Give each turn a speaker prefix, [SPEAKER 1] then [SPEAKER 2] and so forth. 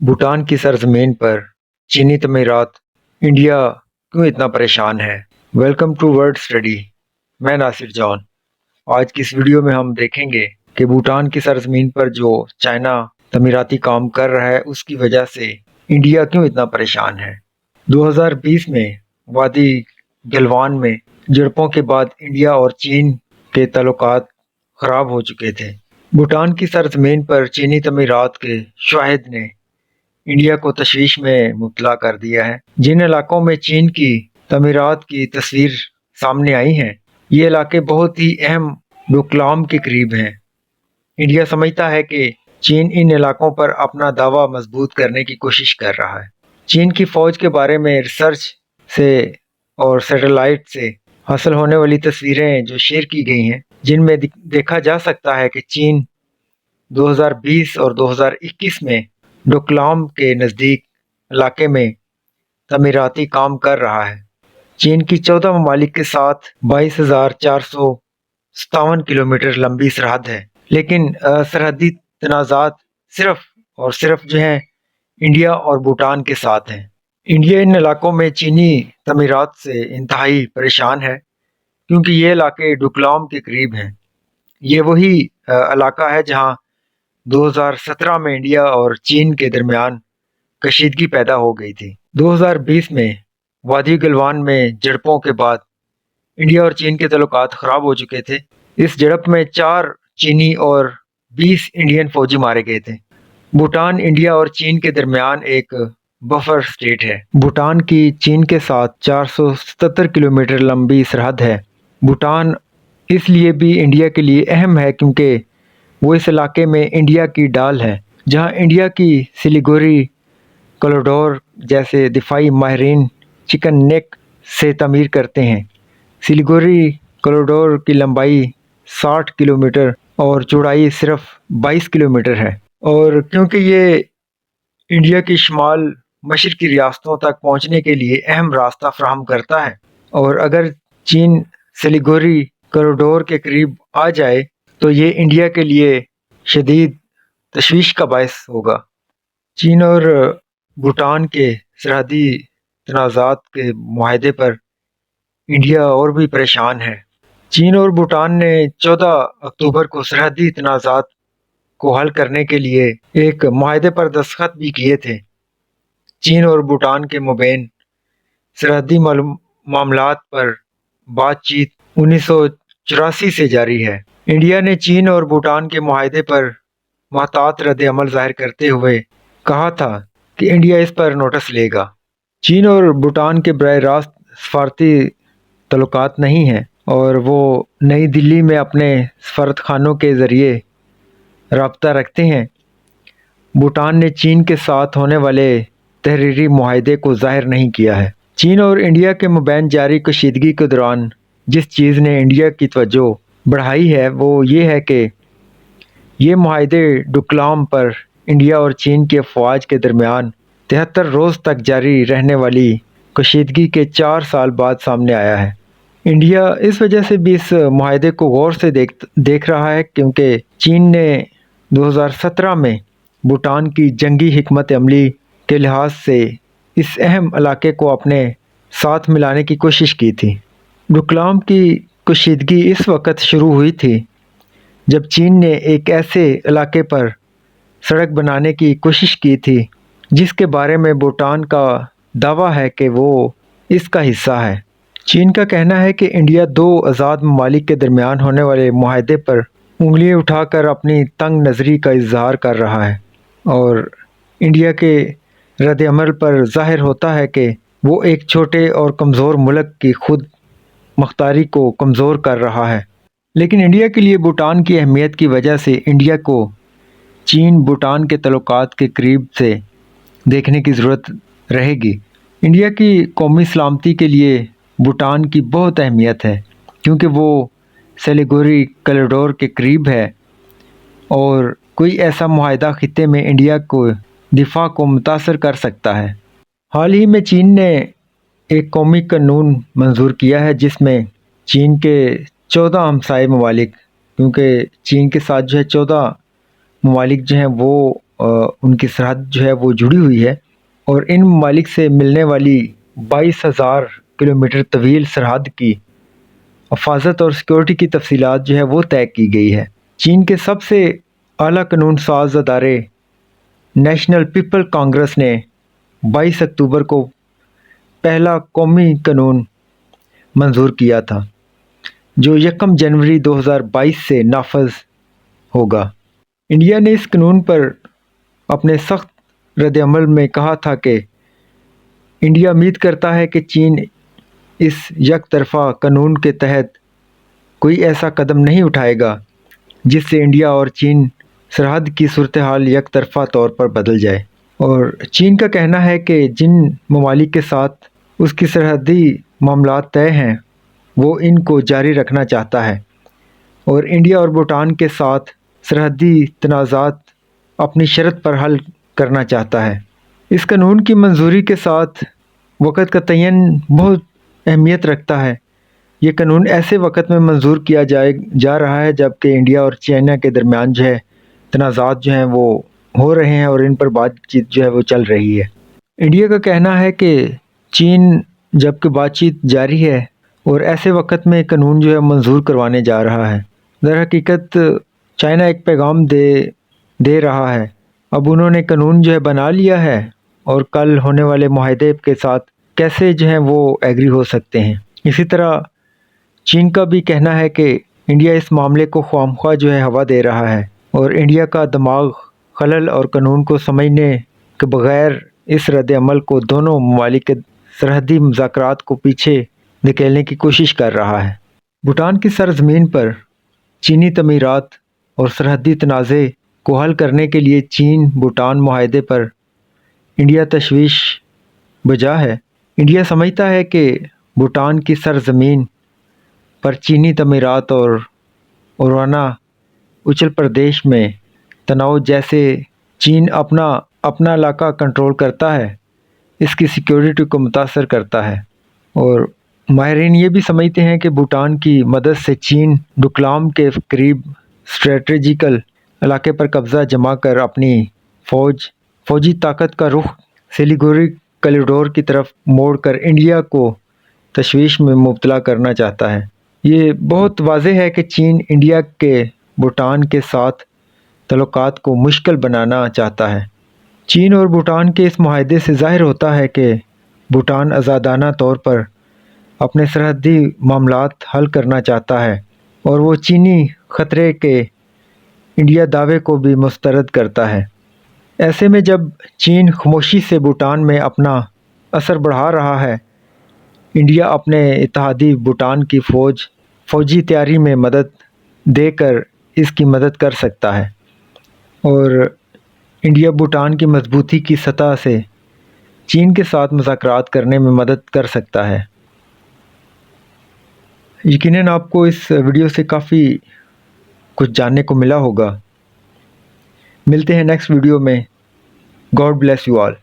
[SPEAKER 1] بھوٹان کی سرزمین پر چینی تعمیرات انڈیا کیوں اتنا پریشان ہے؟ ویلکم ٹو ورڈ اسٹڈی، میں ناصر جان۔ آج کی اس ویڈیو میں ہم دیکھیں گے کہ بھوٹان کی سرزمین پر جو چائنا تعمیراتی کام کر رہا ہے اس کی وجہ سے انڈیا کیوں اتنا پریشان ہے۔ 2020 میں وادی گلوان میں جھڑپوں کے بعد انڈیا اور چین کے تعلقات خراب ہو چکے تھے۔ بھوٹان کی سرزمین پر چینی تعمیرات کے شواہد نے انڈیا کو تشویش میں مبتلا کر دیا ہے۔ جن علاقوں میں چین کی تعمیرات کی تصویر سامنے آئی ہیں، یہ علاقے بہت ہی اہم ڈوکلام کے قریب ہیں۔ انڈیا سمجھتا ہے کہ چین ان علاقوں پر اپنا دعویٰ مضبوط کرنے کی کوشش کر رہا ہے۔ چین کی فوج کے بارے میں ریسرچ سے اور سیٹلائٹ سے حاصل ہونے والی تصویریں جو شیئر کی گئی ہیں، جن میں دیکھا جا سکتا ہے کہ چین 2020 اور 2021 میں ڈوکلام کے نزدیک علاقے میں تعمیراتی کام کر رہا ہے۔ چین کی 14 ممالک کے ساتھ 22,457 کلومیٹر لمبی سرحد ہے، لیکن سرحدی تنازعات صرف اور صرف انڈیا اور بھوٹان کے ساتھ ہیں۔ انڈیا ان علاقوں میں چینی تعمیرات سے انتہائی پریشان ہے کیونکہ یہ علاقے ڈوکلام کے قریب ہیں۔ یہ وہی علاقہ ہے جہاں 2017 میں انڈیا اور چین کے درمیان کشیدگی پیدا ہو گئی تھی۔ 2020 میں وادی گلوان میں جھڑپوں کے بعد انڈیا اور چین کے تعلقات خراب ہو چکے تھے۔ اس جھڑپ میں 4 چینی اور 20 انڈین فوجی مارے گئے تھے۔ بھوٹان انڈیا اور چین کے درمیان ایک بفر اسٹیٹ ہے۔ بھوٹان کی چین کے ساتھ 477 کلومیٹر لمبی سرحد ہے۔ بھوٹان اس لیے بھی انڈیا کے لیے اہم ہے کیونکہ وہ اس علاقے میں انڈیا کی ڈال ہے، جہاں انڈیا کی سلیگوری کوریڈور جیسے دفاعی ماہرین چکن نیک سے تعمیر کرتے ہیں۔ سلیگوری کوریڈور کی لمبائی 60 کلومیٹر اور چوڑائی صرف 22 کلومیٹر ہے، اور کیونکہ یہ انڈیا کی شمال مشرقی ریاستوں تک پہنچنے کے لیے اہم راستہ فراہم کرتا ہے، اور اگر چین سلیگوری کوریڈور کے قریب آ جائے تو یہ انڈیا کے لیے شدید تشویش کا باعث ہوگا۔ چین اور بھوٹان کے سرحدی تنازعات کے معاہدے پر انڈیا اور بھی پریشان ہے۔ چین اور بھوٹان نے 14 اکتوبر کو سرحدی تنازعات کو حل کرنے کے لیے ایک معاہدے پر دستخط بھی کیے تھے۔ چین اور بھوٹان کے مابین سرحدی معاملات پر بات چیت 1984 سے جاری ہے۔ انڈیا نے چین اور بھوٹان کے معاہدے پر محتاط رد عمل ظاہر کرتے ہوئے کہا تھا کہ انڈیا اس پر نوٹس لے گا۔ چین اور بھوٹان کے براہ راست سفارتی تعلقات نہیں ہیں، اور وہ نئی دلی میں اپنے سفارت خانوں کے ذریعے رابطہ رکھتے ہیں۔ بھوٹان نے چین کے ساتھ ہونے والے تحریری معاہدے کو ظاہر نہیں کیا ہے۔ چین اور انڈیا کے مابین جاری کشیدگی کے دوران جس چیز نے انڈیا کی توجہ بڑھائی ہے وہ یہ ہے کہ یہ معاہدے ڈوکلام پر انڈیا اور چین کی افواج کے درمیان 73 روز تک جاری رہنے والی کشیدگی کے 4 سال بعد سامنے آیا ہے۔ انڈیا اس وجہ سے بھی اس معاہدے کو غور سے دیکھ رہا ہے کیونکہ چین نے 2017 میں بھوٹان کی جنگی حکمت عملی کے لحاظ سے اس اہم علاقے کو اپنے ساتھ ملانے کی کوشش کی تھی۔ ڈوکلام کی کشیدگی اس وقت شروع ہوئی تھی جب چین نے ایک ایسے علاقے پر سڑک بنانے کی کوشش کی تھی جس کے بارے میں بھوٹان کا دعویٰ ہے کہ وہ اس کا حصہ ہے۔ چین کا کہنا ہے کہ انڈیا 2 آزاد ممالک کے درمیان ہونے والے معاہدے پر انگلیاں اٹھا کر اپنی تنگ نظری کا اظہار کر رہا ہے، اور انڈیا کے رد عمل پر ظاہر ہوتا ہے کہ وہ ایک چھوٹے اور کمزور ملک کی خود مختاری کو کمزور کر رہا ہے۔ لیکن انڈیا کے لیے بھوٹان کی اہمیت کی وجہ سے انڈیا کو چین بھوٹان کے تعلقات کے قریب سے دیکھنے کی ضرورت رہے گی۔ انڈیا کی قومی سلامتی کے لیے بھوٹان کی بہت اہمیت ہے کیونکہ وہ سلیگوری کوریڈور کے قریب ہے، اور کوئی ایسا معاہدہ خطے میں انڈیا کو دفاع کو متاثر کر سکتا ہے۔ حال ہی میں چین نے ایک قومی قانون منظور کیا ہے جس میں چین کے 14 ہمسائے ممالک، کیونکہ چین کے ساتھ 14 ممالک وہ ان کی سرحد جو ہے وہ جڑی ہوئی ہے، اور ان ممالک سے ملنے والی 22,000 کلومیٹر طویل سرحد کی حفاظت اور سیکورٹی کی تفصیلات جو ہے وہ طے کی گئی ہے۔ چین کے سب سے اعلیٰ قانون ساز ادارے نیشنل پیپل کانگریس نے 22 اکتوبر کو پہلا قومی قانون منظور کیا تھا، جو 1 جنوری 2022 سے نافذ ہوگا۔ انڈیا نے اس قانون پر اپنے سخت رد عمل میں کہا تھا کہ انڈیا امید کرتا ہے کہ چین اس یک طرفہ قانون کے تحت کوئی ایسا قدم نہیں اٹھائے گا جس سے انڈیا اور چین سرحد کی صورتحال یک طرفہ طور پر بدل جائے۔ اور چین کا کہنا ہے کہ جن ممالک کے ساتھ اس کی سرحدی معاملات طے ہیں وہ ان کو جاری رکھنا چاہتا ہے، اور انڈیا اور بھوٹان کے ساتھ سرحدی تنازعات اپنی شرط پر حل کرنا چاہتا ہے۔ اس قانون کی منظوری کے ساتھ وقت کا تعین بہت اہمیت رکھتا ہے۔ یہ قانون ایسے وقت میں منظور کیا جا رہا ہے جب کہ انڈیا اور چائنا کے درمیان جو ہے تنازعات جو ہیں وہ ہو رہے ہیں، اور ان پر بات چیت جو ہے وہ چل رہی ہے۔ انڈیا کا کہنا ہے کہ چین جب کہ بات چیت جاری ہے اور ایسے وقت میں قانون جو ہے منظور کروانے جا رہا ہے، در حقیقت چائنا ایک پیغام دے رہا ہے۔ اب انہوں نے قانون جو ہے بنا لیا ہے، اور کل ہونے والے معاہدے کے ساتھ کیسے جو ہیں وہ ایگری ہو سکتے ہیں۔ اسی طرح چین کا بھی کہنا ہے کہ انڈیا اس معاملے کو خواہ جو ہے ہوا دے رہا ہے، اور انڈیا کا دماغ خلل اور قانون کو سمجھنے کے بغیر اس رد عمل کو دونوں ممالک کے سرحدی مذاکرات کو پیچھے دھکیلنے کی کوشش کر رہا ہے۔ بھوٹان کی سرزمین پر چینی تعمیرات اور سرحدی تنازع کو حل کرنے کے لیے چین بھوٹان معاہدے پر انڈیا تشویش بجا ہے۔ انڈیا سمجھتا ہے کہ بھوٹان کی سرزمین پر چینی تعمیرات اور اروناچل پردیش میں تناؤ جیسے چین اپنا علاقہ کنٹرول کرتا ہے، اس کی سیکیورٹی کو متاثر کرتا ہے۔ اور ماہرین یہ بھی سمجھتے ہیں کہ بھوٹان کی مدد سے چین ڈوکلام کے قریب اسٹریٹجیکل علاقے پر قبضہ جما کر اپنی فوجی طاقت کا رخ سلیگوری کوریڈور کی طرف موڑ کر انڈیا کو تشویش میں مبتلا کرنا چاہتا ہے۔ یہ بہت واضح ہے کہ چین انڈیا کے بھوٹان کے ساتھ تعلقات کو مشکل بنانا چاہتا ہے۔ چین اور بھوٹان کے اس معاہدے سے ظاہر ہوتا ہے کہ بھوٹان آزادانہ طور پر اپنے سرحدی معاملات حل کرنا چاہتا ہے، اور وہ چینی خطرے کے انڈیا دعوے کو بھی مسترد کرتا ہے۔ ایسے میں جب چین خاموشی سے بھوٹان میں اپنا اثر بڑھا رہا ہے، انڈیا اپنے اتحادی بھوٹان کی فوجی تیاری میں مدد دے کر اس کی مدد کر سکتا ہے، اور انڈیا بھوٹان کی مضبوطی کی سطح سے چین کے ساتھ مذاکرات کرنے میں مدد کر سکتا ہے۔ یقیناً آپ کو اس ویڈیو سے کافی کچھ جاننے کو ملا ہوگا۔ ملتے ہیں نیکسٹ ویڈیو میں۔ God bless you all.